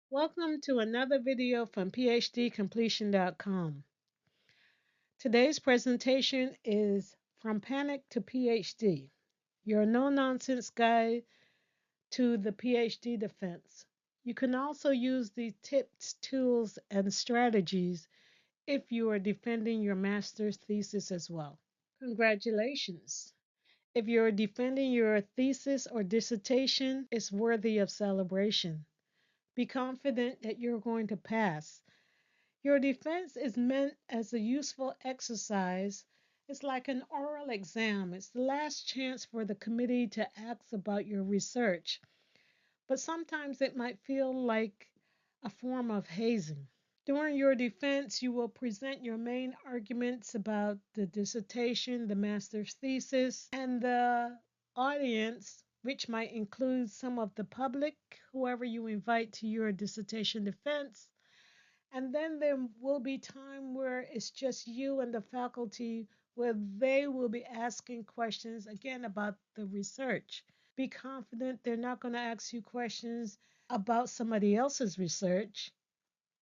Welcome to another video from PhDCompletion.com. Today's presentation is From Panic to PhD, your no-nonsense guide to the PhD defense. You can also use the tips, tools, and strategies if you are defending your master's thesis as well. Congratulations! If you're defending your thesis or dissertation, it's worthy of celebration. Be confident that you're going to pass. Your defense is meant as a useful exercise. It's like an oral exam. It's the last chance for the committee to ask about your research. But sometimes it might feel like a form of hazing. During your defense, you will present your main arguments about the dissertation, the master's thesis, and the audience, which might include some of the public, whoever you invite to your dissertation defense. And then there will be time where it's just you and the faculty, where they will be asking questions again about the research. Be confident they're not going to ask you questions about somebody else's research.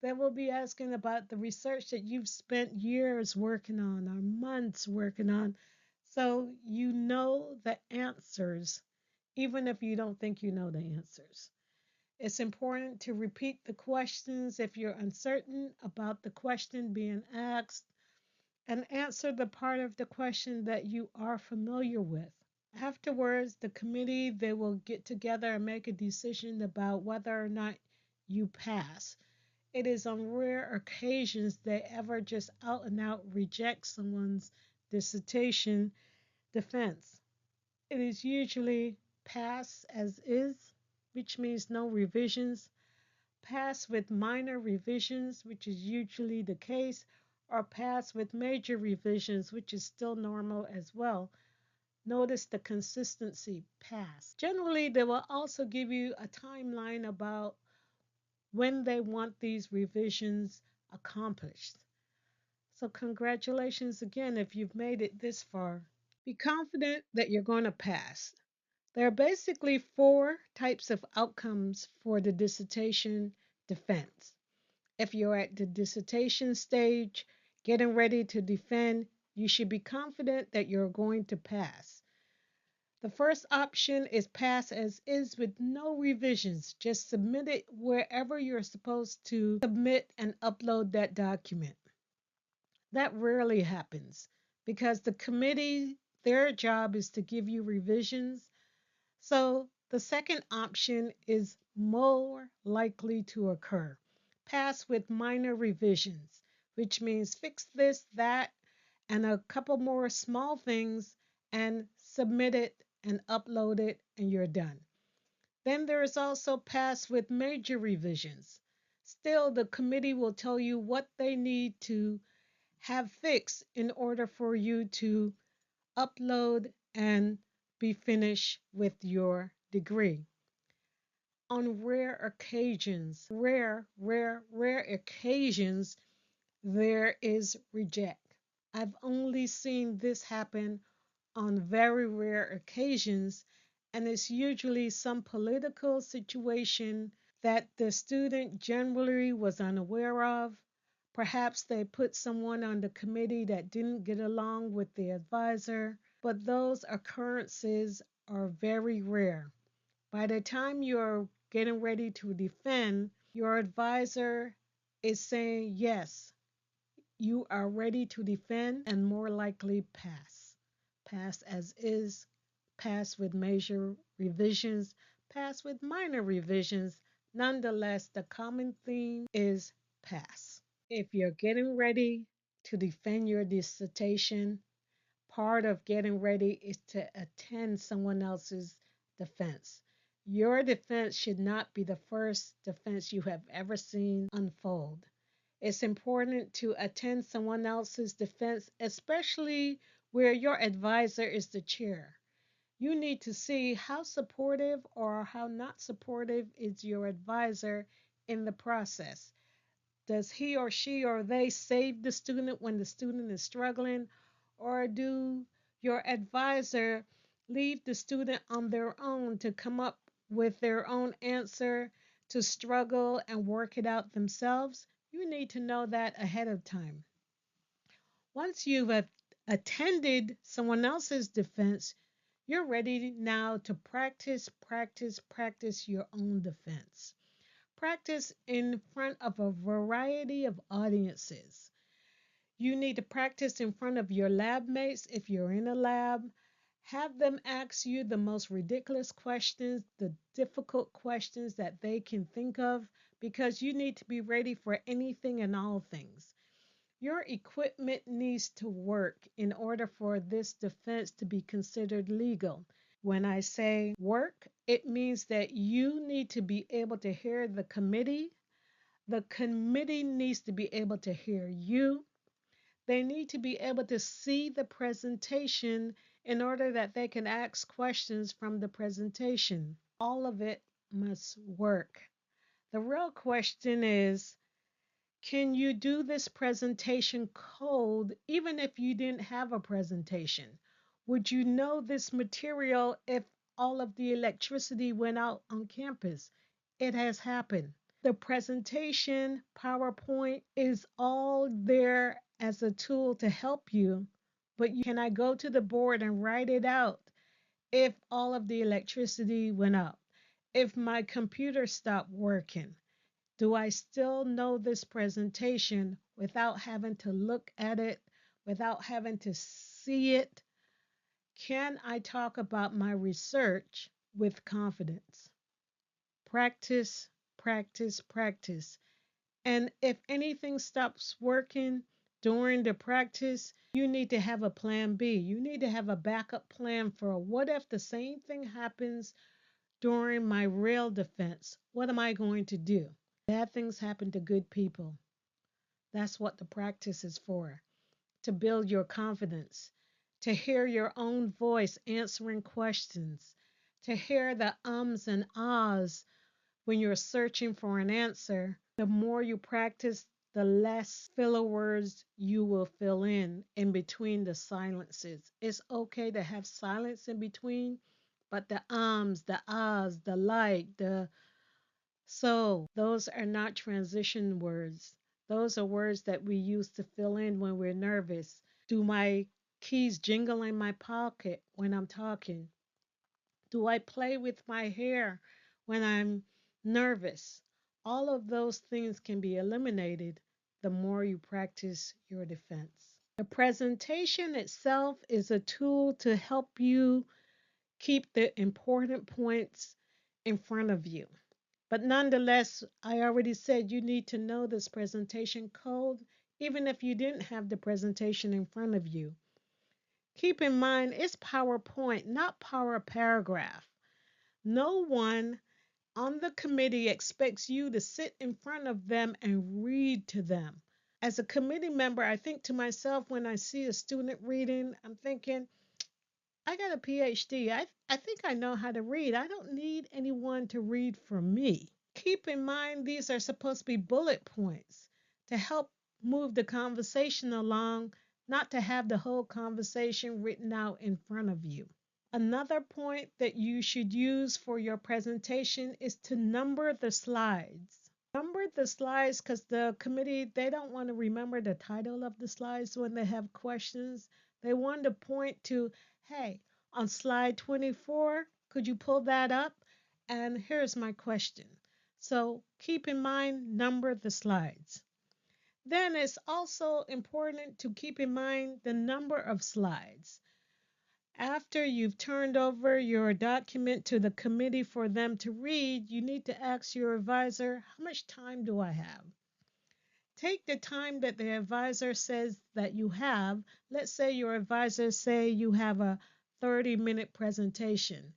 They will be asking about the research that you've spent years working on or months working on. So you know the answers, even if you don't think you know the answers. It's important to repeat the questions if you're uncertain about the question being asked and answer the part of the question that you are familiar with. Afterwards, the committee they will get together and make a decision about whether or not you pass. It is on rare occasions they ever just out and out reject someone's dissertation defense. It is usually pass as is, which means no revisions, pass with minor revisions, which is usually the case, or pass with major revisions, which is still normal as well. Notice the consistency, pass. Generally, they will also give you a timeline about when they want these revisions accomplished. So, congratulations again if you've made it this far. Be confident that you're going to pass. There are basically four types of outcomes for the dissertation defense. If you're at the dissertation stage, getting ready to defend, you should be confident that you're going to pass. The first option is pass as is with no revisions. Just submit it wherever you're supposed to submit and upload that document. That rarely happens because the committee, their job is to give you revisions. So the second option is more likely to occur. Pass with minor revisions, which means fix this, that, and a couple more small things and submit it and upload it, and you're done. Then there is also pass with major revisions. Still, the committee will tell you what they need to have fixed in order for you to upload and be finished with your degree. On rare occasions, there is reject. I've only seen this happen on very rare occasions, and it's usually some political situation that the student generally was unaware of. Perhaps they put someone on the committee that didn't get along with the advisor, but those occurrences are very rare. By the time you're getting ready to defend, your advisor is saying, yes, you are ready to defend and more likely pass. Pass as is, pass with major revisions, pass with minor revisions. Nonetheless, the common theme is pass. If you're getting ready to defend your dissertation, part of getting ready is to attend someone else's defense. Your defense should not be the first defense you have ever seen unfold. It's important to attend someone else's defense, especially where your advisor is the chair. You need to see how supportive or how not supportive is your advisor in the process. Does he or she or they save the student when the student is struggling? Or do your advisor leave the student on their own to come up with their own answer to struggle and work it out themselves, you need to know that ahead of time. Once you've attended someone else's defense, you're ready now to practice your own defense. Practice in front of a variety of audiences. You need to practice in front of your lab mates if you're in a lab. Have them ask you the most ridiculous questions, the difficult questions that they can think of, because you need to be ready for anything and all things. Your equipment needs to work in order for this defense to be considered legal. When I say work, it means that you need to be able to hear the committee. The committee needs to be able to hear you. They need to be able to see the presentation in order that they can ask questions from the presentation. All of it must work. The real question is, can you do this presentation cold even if you didn't have a presentation? Would you know this material if all of the electricity went out on campus? It has happened. The presentation, PowerPoint, is all there as a tool to help you, but can I go to the board and write it out if all of the electricity went out? If my computer stopped working? Do I still know this presentation without having to look at it, without having to see it? Can I talk about my research with confidence? Practice, practice, practice. And if anything stops working during the practice, you need to have a plan B. You need to have a backup plan for what if the same thing happens during my real defense? What am I going to do? Bad things happen to good people. That's what the practice is for, to build your confidence, to hear your own voice answering questions, to hear the ums and ahs when you're searching for an answer. The more you practice, the less filler words you will fill in between the silences. It's okay to have silence in between, but the ums, the ahs, the like, the so, those are not transition words. Those are words that we use to fill in when we're nervous. Do my keys jingle in my pocket when I'm talking? Do I play with my hair when I'm nervous? All of those things can be eliminated the more you practice your defense. The presentation itself is a tool to help you keep the important points in front of you. But nonetheless, I already said you need to know this presentation code, even if you didn't have the presentation in front of you. Keep in mind, it's PowerPoint, not Power Paragraph. No one on the committee expects you to sit in front of them and read to them. As a committee member, I think to myself when I see a student reading, I'm thinking, I got a PhD. I think I know how to read. I don't need anyone to read for me. Keep in mind these are supposed to be bullet points to help move the conversation along, not to have the whole conversation written out in front of you. Another point that you should use for your presentation is to number the slides. Number the slides because the committee, they don't want to remember the title of the slides when they have questions. They want to point to, hey, on slide 24, could you pull that up? And here's my question. So keep in mind, number the slides. Then it's also important to keep in mind the number of slides. After you've turned over your document to the committee for them to read, you need to ask your advisor, how much time do I have? Take the time that the advisor says that you have. Let's say your advisor say you have a 30-minute presentation.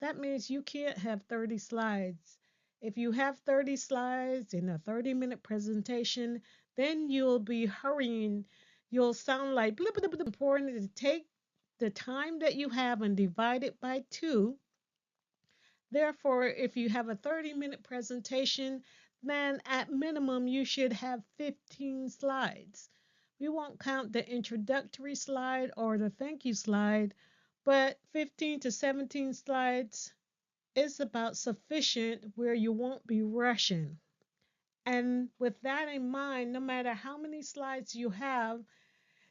That means you can't have 30 slides. If you have 30 slides in a 30-minute presentation, then you'll be hurrying. You'll sound like blip, blip, blip. Important to take the time that you have and divide it by 2. Therefore, if you have a 30-minute presentation, then at minimum you should have 15 slides. We won't count the introductory slide or the thank you slide, but 15 to 17 slides It's about sufficient where you won't be rushing. And with that in mind, no matter how many slides you have,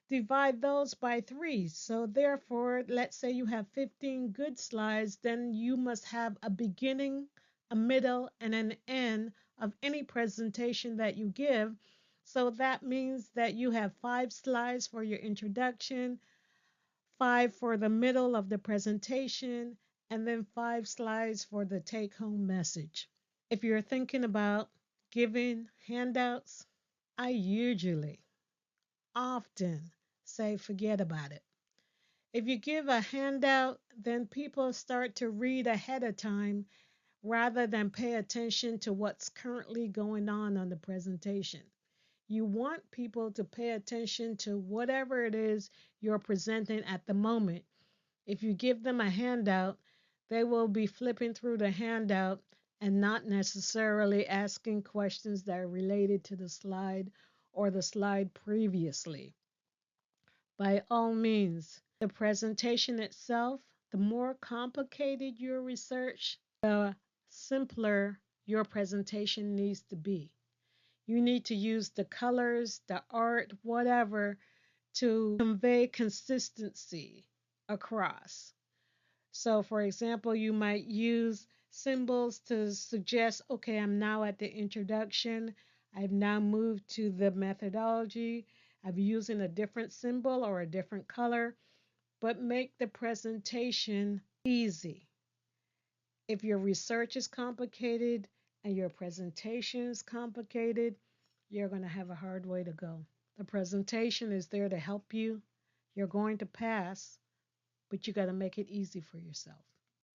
divide those by 3. So therefore, let's say you have 15 good slides, then you must have a beginning, a middle, and an end of any presentation that you give. So that means that you have 5 slides for your introduction, 5 for the middle of the presentation, and then 5 slides for the take-home message. If you're thinking about giving handouts, I usually often say forget about it. If you give a handout, then people start to read ahead of time rather than pay attention to what's currently going on the presentation. You want people to pay attention to whatever it is you're presenting at the moment. If you give them a handout, they will be flipping through the handout and not necessarily asking questions that are related to the slide or the slide previously. By all means, the presentation itself, the more complicated your research, the simpler your presentation needs to be. You need to use the colors, the art, whatever, to convey consistency across. So, for example, you might use symbols to suggest, okay, I'm now at the introduction. I've now moved to the methodology. I'm using a different symbol or a different color, but make the presentation easy. If your research is complicated and your presentation is complicated, you're going to have a hard way to go. The presentation is there to help you. You're going to pass, but you got to make it easy for yourself.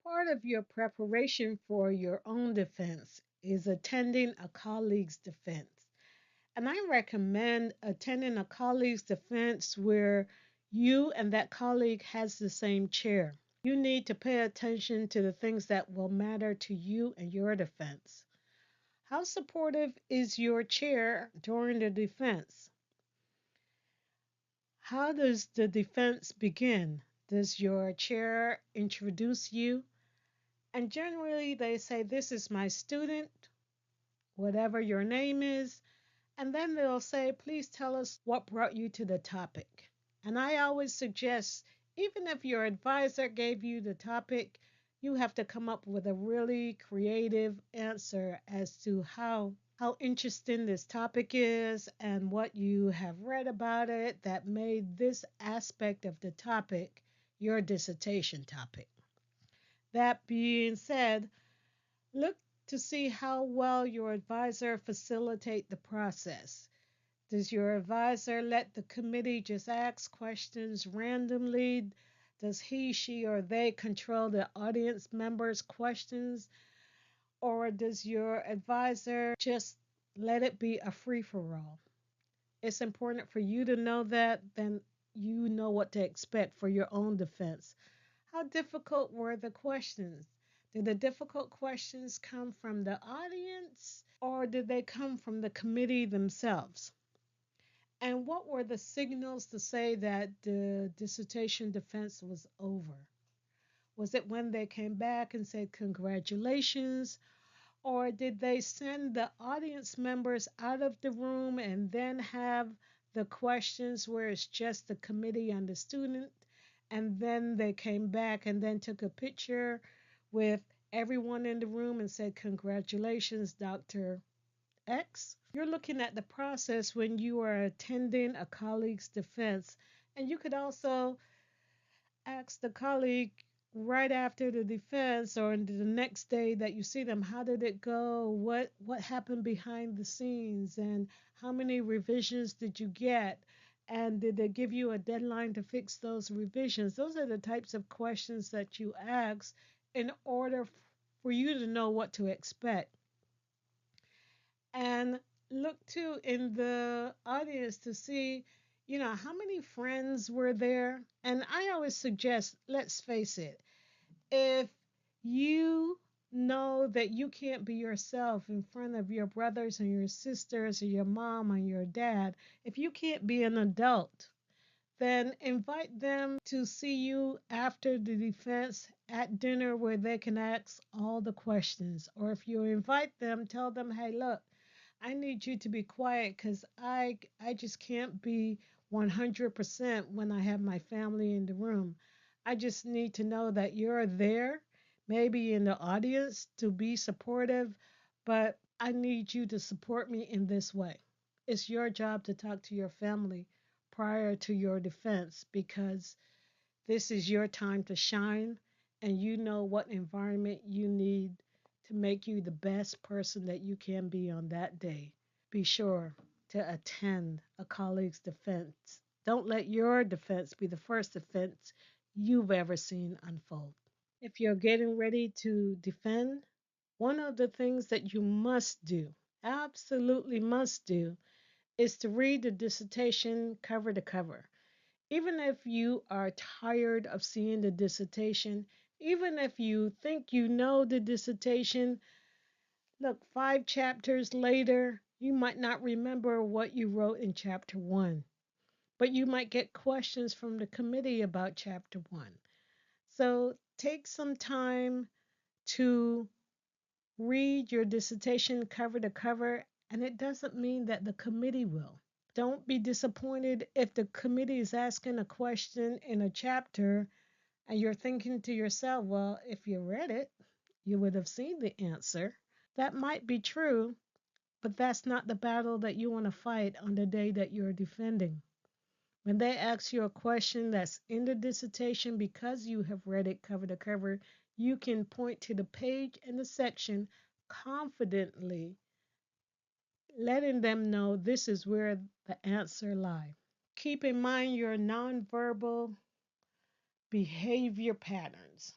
Part of your preparation for your own defense is attending a colleague's defense. And I recommend attending a colleague's defense where you and that colleague has the same chair. You need to pay attention to the things that will matter to you and your defense. How supportive is your chair during the defense? How does the defense begin? Does your chair introduce you? And generally, they say, "This is my student," whatever your name is. And then they'll say, "Please tell us what brought you to the topic." And I always suggest, even if your advisor gave you the topic, you have to come up with a really creative answer as to how interesting this topic is and what you have read about it that made this aspect of the topic your dissertation topic. That being said, look to see how well your advisor facilitate the process. Does your advisor let the committee just ask questions randomly? Does he, she, or they control the audience members' questions? Or does your advisor just let it be a free-for-all? It's important for you to know that, then you know what to expect for your own defense. How difficult were the questions? Did the difficult questions come from the audience or did they come from the committee themselves? And what were the signals to say that the dissertation defense was over? Was it when they came back and said congratulations? Or did they send the audience members out of the room and then have the questions where it's just the committee and the student? And then they came back and then took a picture with everyone in the room and said, "Congratulations, Dr. X." You're looking at the process when you are attending a colleague's defense. And you could also ask the colleague right after the defense or the next day that you see them, how did it go? What happened behind the scenes? And how many revisions did you get? And did they give you a deadline to fix those revisions? Those are the types of questions that you ask in order for you to know what to expect. And look too in the audience to see, how many friends were there. And I always suggest, let's face it, if you know that you can't be yourself in front of your brothers and your sisters or your mom and your dad, if you can't be an adult, then invite them to see you after the defense at dinner where they can ask all the questions. Or if you invite them, tell them, hey, look, I need you to be quiet because I just can't be 100% when I have my family in the room. I just need to know that you're there, maybe in the audience to be supportive, but I need you to support me in this way. It's your job to talk to your family prior to your defense because this is your time to shine and you know what environment you need to make you the best person that you can be on that day. Be sure to attend a colleague's defense. Don't let your defense be the first defense you've ever seen unfold. If you're getting ready to defend, one of the things that you must do, absolutely must do, is to read the dissertation cover to cover. Even if you are tired of seeing the dissertation, even if you think you know the dissertation, look, 5 chapters later, you might not remember what you wrote in chapter 1, but you might get questions from the committee about chapter 1. So take some time to read your dissertation cover to cover, and it doesn't mean that the committee will. Don't be disappointed if the committee is asking a question in a chapter and you're thinking to yourself, well, if you read it, you would have seen the answer. That might be true, but that's not the battle that you want to fight on the day that you're defending. When they ask you a question that's in the dissertation because you have read it cover to cover, you can point to the page and the section confidently, letting them know this is where the answer lies. Keep in mind your nonverbal behavior patterns.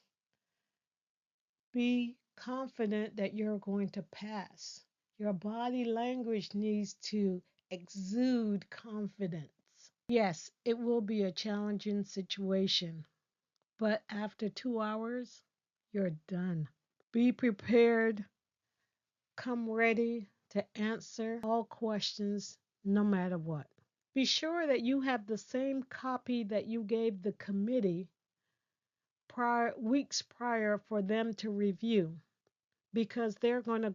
Be confident that you're going to pass. Your body language needs to exude confidence. Yes, it will be a challenging situation, but after 2 hours, you're done. Be prepared, come ready to answer all questions no matter what. Be sure that you have the same copy that you gave the committee weeks prior for them to review because they're going to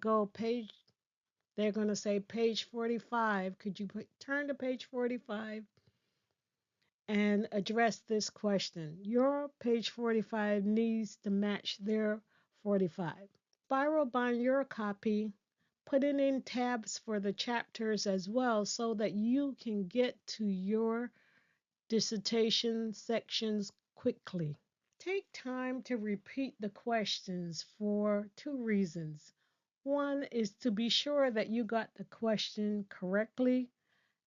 say page 45. Could you turn to page 45 and address this question? Your page 45 needs to match their 45. Spiral bind your copy, put it in tabs for the chapters as well so that you can get to your dissertation sections quickly. Take time to repeat the questions for 2 reasons. One is to be sure that you got the question correctly,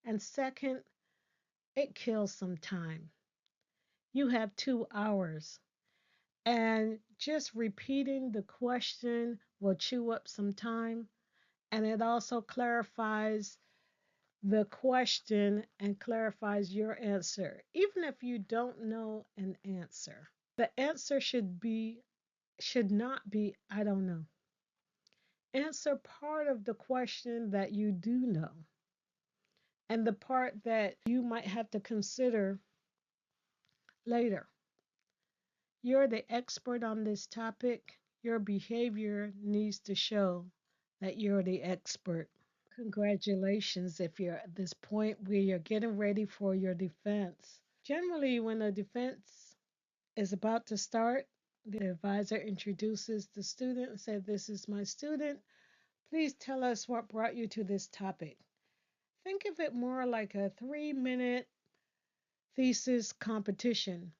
and second, it kills some time. You have 2 hours, and just repeating the question will chew up some time, and it also clarifies the question and clarifies your answer, even if you don't know an answer. The answer should not be I don't know. Answer part of the question that you do know and the part that you might have to consider later. You're the expert on this topic. Your behavior needs to show that you're the expert. Congratulations if you're at this point where you're getting ready for your defense. Generally, when a defense is about to start, the advisor introduces the student and says, this is my student. Please tell us what brought you to this topic. Think of it more like a 3-minute thesis competition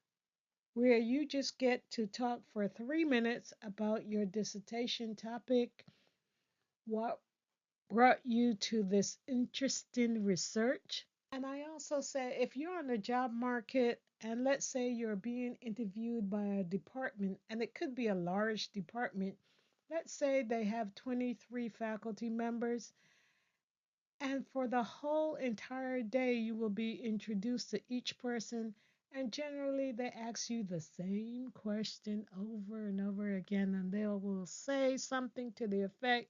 where you just get to talk for 3 minutes about your dissertation topic, what brought you to this interesting research. And I also say if you're on the job market and let's say you're being interviewed by a department, and it could be a large department, let's say they have 23 faculty members, and for the whole entire day, you will be introduced to each person. And generally, they ask you the same question over and over again, and they will say something to the effect,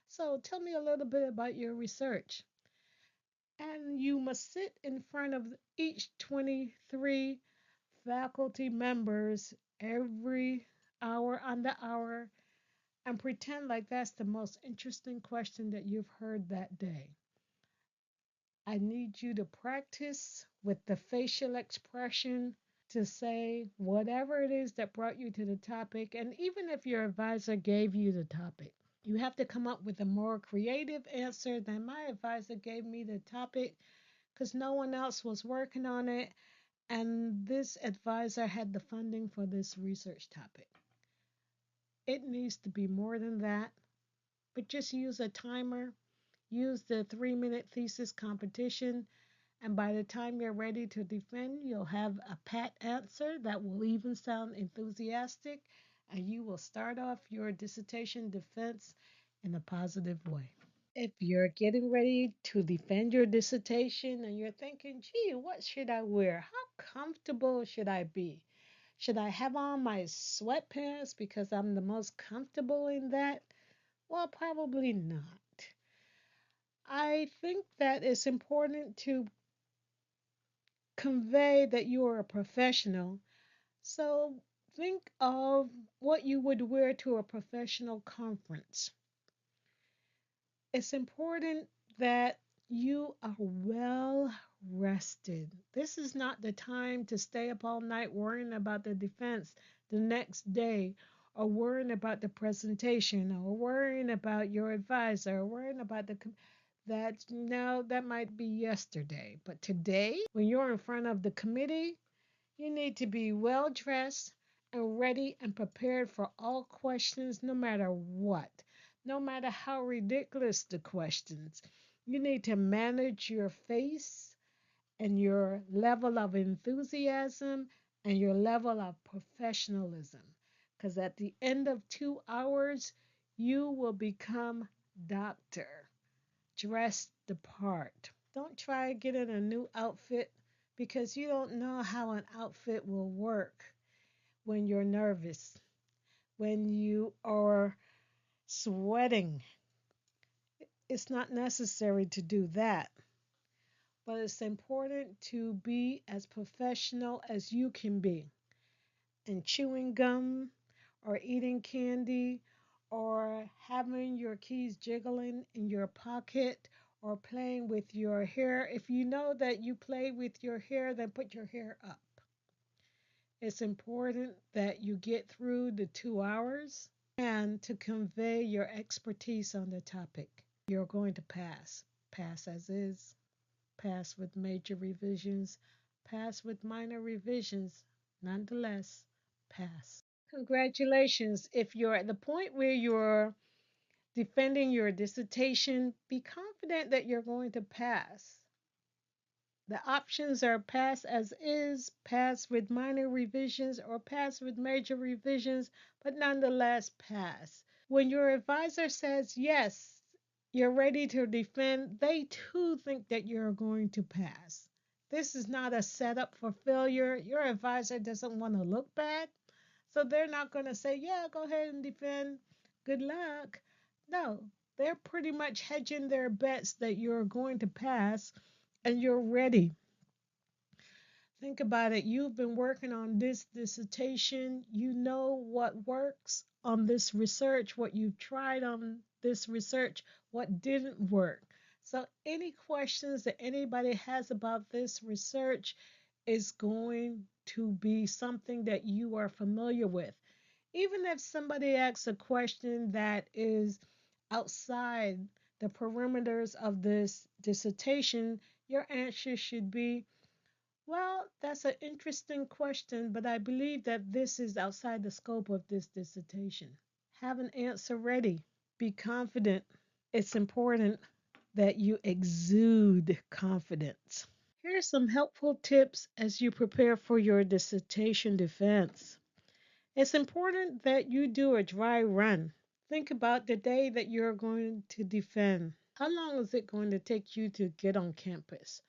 so tell me a little bit about your research. And you must sit in front of each 23 faculty members every hour on the hour and pretend like that's the most interesting question that you've heard that day. I need you to practice with the facial expression to say whatever it is that brought you to the topic. And even if your advisor gave you the topic, you have to come up with a more creative answer than my advisor gave me the topic because no one else was working on it. And this advisor had the funding for this research topic. It needs to be more than that, but just use a timer, use the 3-minute thesis competition, and by the time you're ready to defend, you'll have a pat answer that will even sound enthusiastic, and you will start off your dissertation defense in a positive way. If you're getting ready to defend your dissertation and you're thinking, gee, what should I wear? How comfortable should I be? Should I have on my sweatpants because I'm the most comfortable in that? Well, probably not. I think that it's important to convey that you are a professional. So think of what you would wear to a professional conference. It's important that you are well rested. This is not the time to stay up all night worrying about the defense the next day, or worrying about the presentation, or worrying about your advisor, or worrying about that. No, that might be yesterday. But today, when you're in front of the committee, you need to be well dressed and ready and prepared for all questions, no matter what, no matter how ridiculous the questions. You need to manage your face and your level of enthusiasm and your level of professionalism. Because at the end of 2 hours, you will become doctor, dress the part. Don't try getting a new outfit because you don't know how an outfit will work when you're nervous, when you are sweating. It's not necessary to do that, but it's important to be as professional as you can be. And chewing gum or eating candy or having your keys jiggling in your pocket or playing with your hair. If you know that you play with your hair, then put your hair up. It's important that you get through the 2 hours and to convey your expertise on the topic. You're going to pass. Pass as is, pass with major revisions, pass with minor revisions. Nonetheless, pass. Congratulations. If you're at the point where you're defending your dissertation, be confident that you're going to pass. The options are pass as is, pass with minor revisions, or pass with major revisions, but nonetheless pass. When your advisor says yes, you're ready to defend, they too think that you're going to pass. This is not a setup for failure. Your advisor doesn't want to look bad. So they're not going to say, yeah, go ahead and defend. Good luck. No, they're pretty much hedging their bets that you're going to pass and you're ready. Think about it. You've been working on this dissertation. You know what works on this research, what you've tried on this research, what didn't work. So, any questions that anybody has about this research is going to be something that you are familiar with. Even if somebody asks a question that is outside the perimeters of this dissertation, your answer should be, well, that's an interesting question, but I believe that this is outside the scope of this dissertation. Have an answer ready. Be confident. It's important that you exude confidence. Here are some helpful tips as you prepare for your dissertation defense. It's important that you do a dry run. Think about the day that you're going to defend. How long is it going to take you to get on campus?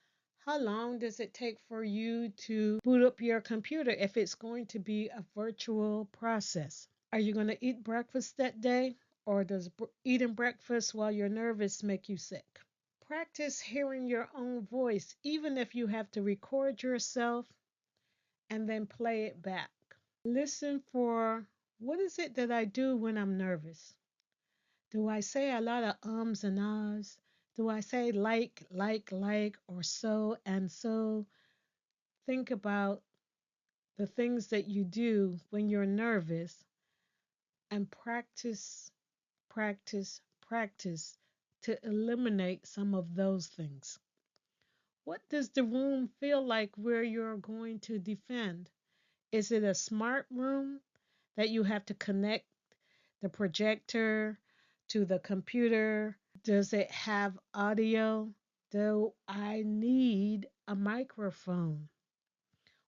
How long does it take for you to boot up your computer if it's going to be a virtual process? Are you going to eat breakfast that day? Or does eating breakfast while you're nervous make you sick? Practice hearing your own voice, even if you have to record yourself and then play it back. Listen for what is it that I do when I'm nervous? Do I say a lot of ums and ahs? Do I say like, or so and so? Think about the things that you do when you're nervous and practice to eliminate some of those things. What does the room feel like where you're going to defend? Is it a smart room that you have to connect the projector to the computer? Does it have audio? Do I need a microphone?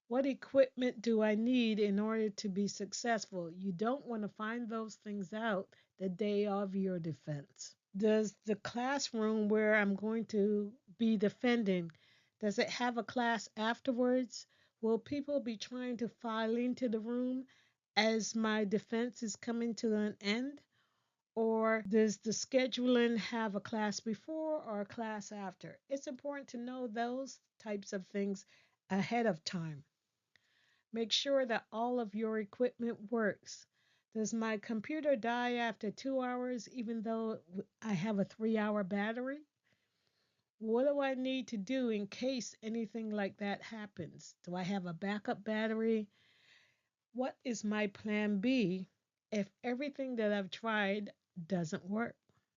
What equipment do I need in order to be successful? You don't want to find those things out the day of your defense. Does the classroom where I'm going to be defending, does it have a class afterwards? Will people be trying to file into the room as my defense is coming to an end? Or does the scheduling have a class before or a class after? It's important to know those types of things ahead of time. Make sure that all of your equipment works. Does my computer die after 2 hours, even though I have a 3 hour battery? What do I need to do in case anything like that happens? Do I have a backup battery? What is my plan B if everything that I've tried doesn't work?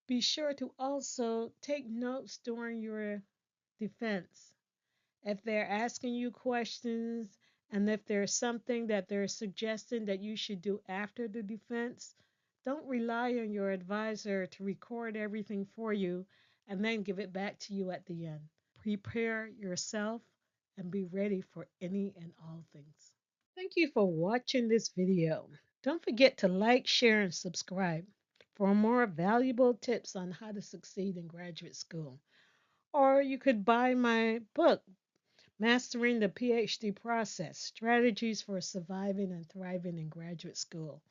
Be sure to also take notes during your defense. If they're asking you questions and if there's something that they're suggesting that you should do after the defense, don't rely on your advisor to record everything for you and then give it back to you at the end. Prepare yourself and be ready for any and all things. Thank you for watching this video. Don't forget to like, share, and subscribe for more valuable tips on how to succeed in graduate school. Or you could buy my book, Mastering the PhD Process, Strategies for Surviving and Thriving in Graduate School.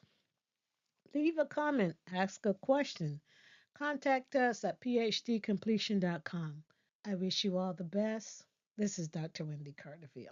Leave a comment, ask a question. Contact us at PhDCompletion.com. I wish you all the best. This is Dr. Wendy Carterphd.